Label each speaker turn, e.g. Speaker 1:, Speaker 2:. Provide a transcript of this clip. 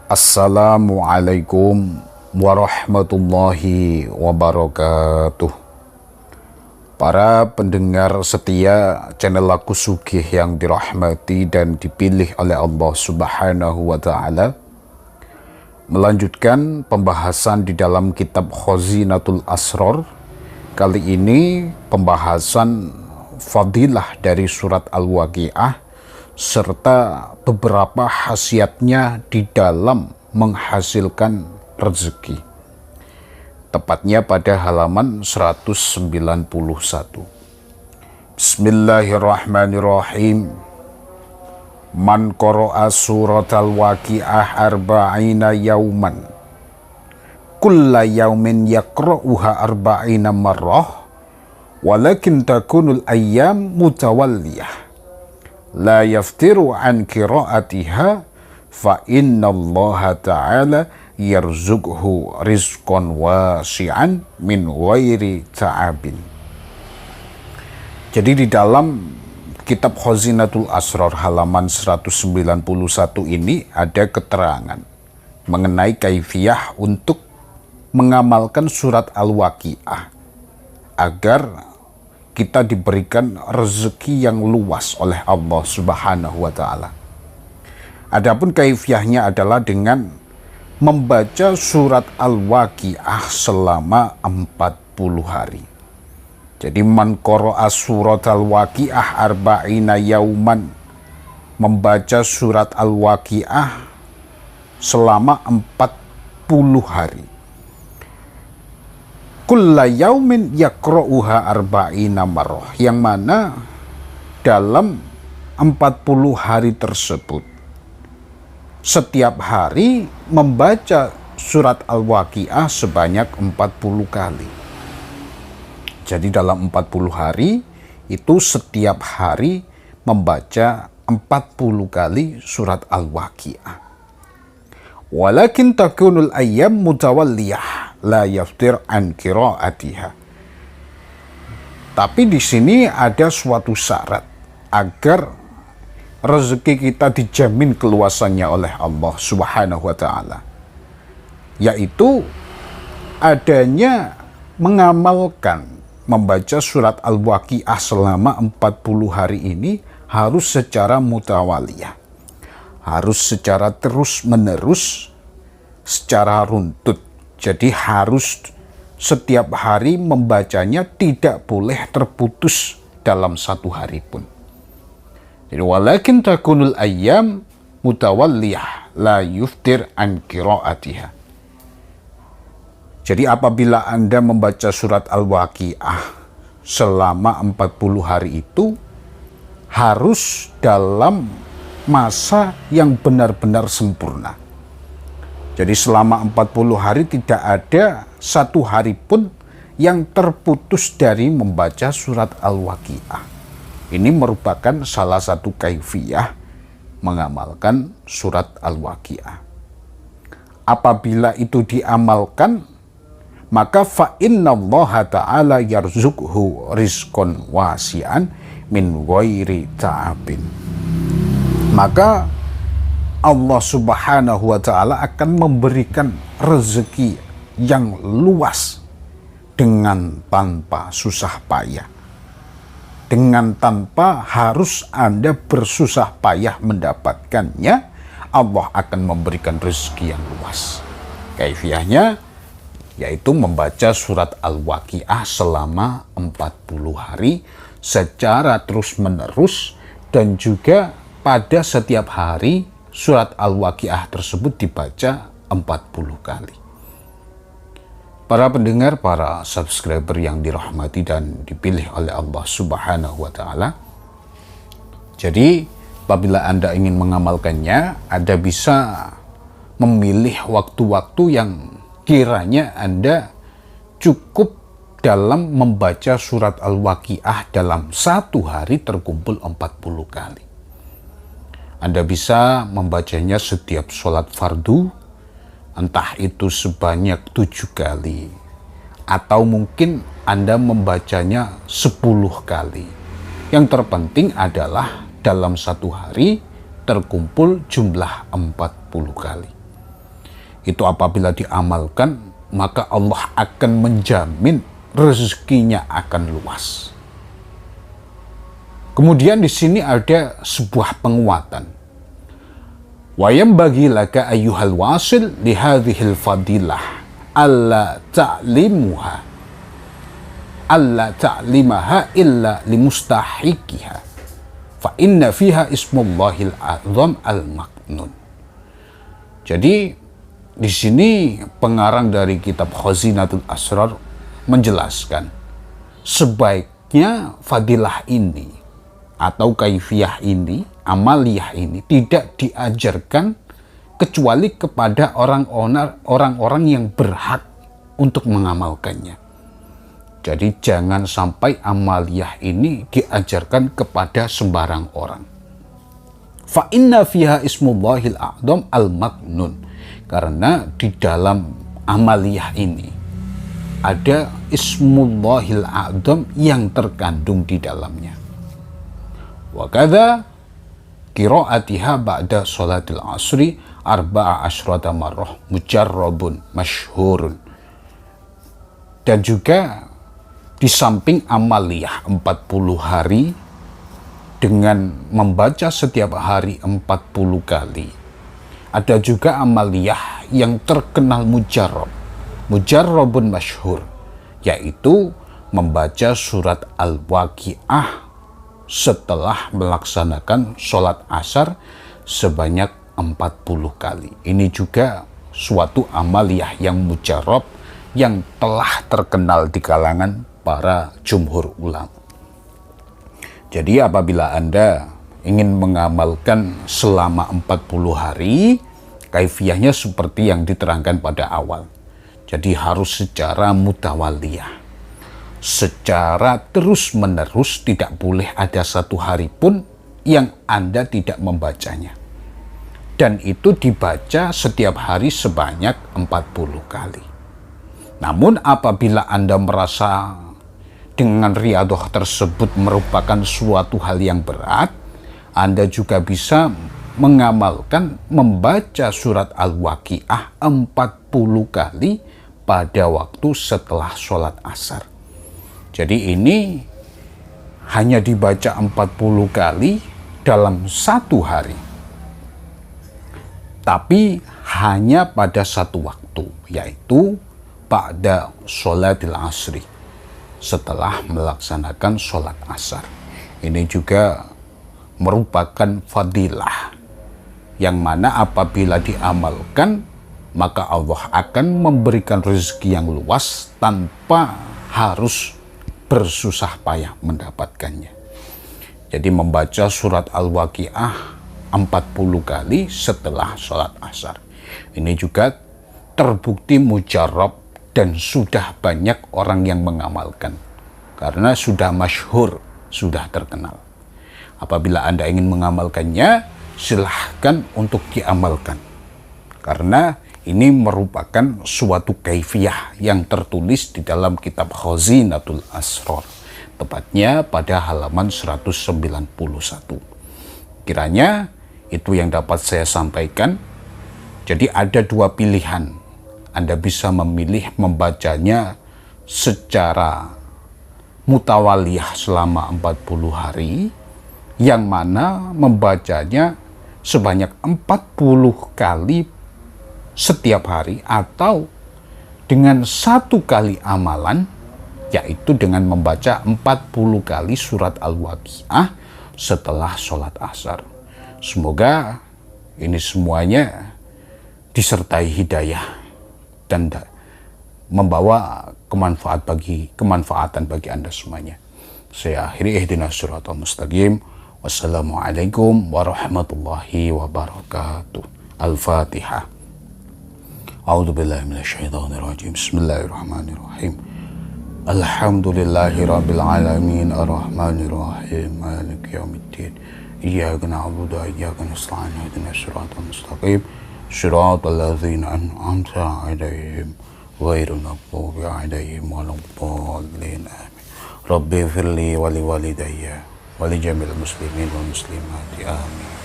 Speaker 1: Assalamualaikum warahmatullahi wabarakatuh. Para pendengar setia channel Aku Sugih yang dirahmati dan dipilih oleh Allah Subhanahu wa Ta'ala, melanjutkan pembahasan di dalam kitab Khazinatul Asrar. Kali ini pembahasan fadilah dari surat Al-Waqiah serta beberapa khasiatnya di dalam menghasilkan rezeki. Tepatnya pada halaman 191. Bismillahirrahmanirrahim. Man qara'a surat Al-Waqiah arba'ina yauman, kulla yaumin yaqra'uha arba'ina marrah, walakin takunul ayyam mutawalliyah, la yaftiru an qira'atiha, fa inna Allah ta'ala yarzuqhu rizqan wasi'an min ghairi ta'abin. Jadi di dalam kitab Khazinatul Asrar halaman 191 ini ada keterangan mengenai kaifiyah untuk mengamalkan surat Al-Waqiah agar kita diberikan rezeki yang luas oleh Allah Subhanahu wa Ta'ala. Adapun kaifiyahnya adalah dengan membaca surat Al-Waqiah selama 40 hari. Jadi man qara'a surat Al-Waqiah arba'ina yauman, membaca surat Al-Waqiah selama 40 hari. Kulla yaumin yaqra'uha arba'ina marrah, yang mana dalam 40 hari tersebut setiap hari membaca surat Al-Waqiah sebanyak 40 kali. Jadi dalam 40 hari itu setiap hari membaca 40 kali surat Al-Waqiah. Walakin takunul ayyam mutawalliyah, la yaftir an qira'atiha. Tapi di sini ada suatu syarat agar rezeki kita dijamin keluasannya oleh Allah Subhanahu wa Ta'ala, yaitu adanya mengamalkan membaca surat Al-Waqiah selama 40 hari ini harus secara mutawaliyah, harus secara terus-menerus, secara runtut. Jadi harus setiap hari membacanya, tidak boleh terputus dalam satu hari pun. Jadi walakin takunul ayyam mutawalliyah, la yuftir an qira'atiha. Jadi apabila Anda membaca surat Al-Waqiah selama 40 hari itu harus dalam masa yang benar-benar sempurna. Jadi selama 40 hari tidak ada satu hari pun yang terputus dari membaca surat Al-Waqiah. Ini merupakan salah satu kaifiyah mengamalkan surat Al-Waqiah. Apabila itu diamalkan, maka fa inna Allah ta'ala yarzuqhu rizqan wasi'an min ghairi ta'abin. Maka Allah Subhanahu wa Ta'ala akan memberikan rezeki yang luas dengan tanpa susah payah, dengan tanpa harus Anda bersusah payah mendapatkannya. Allah akan memberikan rezeki yang luas. Kaifiyahnya yaitu membaca surat Al-Waqiah selama 40 hari secara terus-menerus, dan juga pada setiap hari surat Al-Waqiah tersebut dibaca 40 kali. Para pendengar, para subscriber yang dirahmati dan dipilih oleh Allah Subhanahu wa Ta'ala, jadi apabila Anda ingin mengamalkannya, Anda bisa memilih waktu-waktu yang kiranya Anda cukup dalam membaca surat Al-Waqiah dalam satu hari terkumpul 40 kali. Anda bisa membacanya setiap sholat fardu, entah itu sebanyak 7 kali, atau mungkin Anda membacanya 10 kali. Yang terpenting adalah dalam satu hari terkumpul jumlah 40 kali. itu apabila diamalkan, maka Allah akan menjamin rezekinya akan luas. Kemudian di sini ada sebuah penguatan. Wa yambaghi laka ayyuhal wasil li hadhil fadilah alla ta'limaha illa limustahiqiha fa inna fiha ismullahil a'zam al-maknun. Jadi di sini pengarang dari kitab Khazinatul Asrar menjelaskan sebaiknya fadilah ini atau kaifiyah ini, amaliyah ini tidak diajarkan kecuali kepada orang-orang yang berhak untuk mengamalkannya. Jadi jangan sampai amaliyah ini diajarkan kepada sembarang orang. Fa inna fiha ismullahil a'zam al-maknun. Karena di dalam amaliyah ini ada ismullahil a'zam yang terkandung di dalamnya. Wa kadza qiraatiha ba'da sholatil asri arba'a asyrata marrah mujarrabun masyhurun. Dan juga di samping amaliyah 40 hari dengan membaca setiap hari 40 kali, ada juga amaliyah yang terkenal mujarrabun masyhur, yaitu membaca surat Al-Waqi'ah setelah melaksanakan sholat asar sebanyak 40 kali. Ini juga suatu amaliyah yang mujarrab yang telah terkenal di kalangan para jumhur ulama. Jadi apabila Anda ingin mengamalkan selama 40 hari, kaifiyahnya seperti yang diterangkan pada awal. Jadi harus secara mutawaliyah, secara terus-menerus, tidak boleh ada satu hari pun yang Anda tidak membacanya. Dan itu dibaca setiap hari sebanyak 40 kali. Namun apabila Anda merasa dengan riyadhah tersebut merupakan suatu hal yang berat, Anda juga bisa mengamalkan membaca surat Al-Waqi'ah 40 kali pada waktu setelah sholat asar. Jadi ini hanya dibaca 40 kali dalam satu hari. Tapi hanya pada satu waktu, yaitu pada sholatil asri, setelah melaksanakan sholat asar. Ini juga merupakan fadilah yang mana apabila diamalkan, maka Allah akan memberikan rezeki yang luas tanpa harus bersusah payah mendapatkannya. Jadi membaca surat Al-Waqi'ah 40 kali setelah sholat asar. Ini juga terbukti mujarab dan sudah banyak orang yang mengamalkan. Karena sudah masyhur, sudah terkenal. Apabila Anda ingin mengamalkannya, silahkan untuk diamalkan. Karena ini merupakan suatu kaifiyah yang tertulis di dalam kitab Khazinatul Asrar, tepatnya pada halaman 191. Kiranya itu yang dapat saya sampaikan. Jadi ada dua pilihan. Anda bisa memilih membacanya secara mutawaliyah selama 40 hari, yang mana membacanya sebanyak 40 kali setiap hari, atau dengan satu kali amalan, yaitu dengan membaca 40 kali surat Al-Waqi'ah setelah sholat asar. Semoga ini semuanya disertai hidayah dan membawa kemanfaatan bagi Anda semuanya. Saya akhiri, ihdinas siratal mustaqim. Wassalamualaikum warahmatullahi wabarakatuh. Al-Fatihah. A'udzubillahi minasyaitonirrajim. Bismillahirrahmanirrahim. Alhamdulillahi rabbil alamin, arrahmanirrahim, maliki yaumiddin. Iyyaka na'budu wa iyyaka nasta'in. Ihdinas siratal mustaqim. Shiratal ladzina an'amta 'alaihim ghairil maghdubi 'alaihim waladdallin. Amin. Rabbi firli wa liwalidayya wa li jamil muslimin wal muslimati. Amin.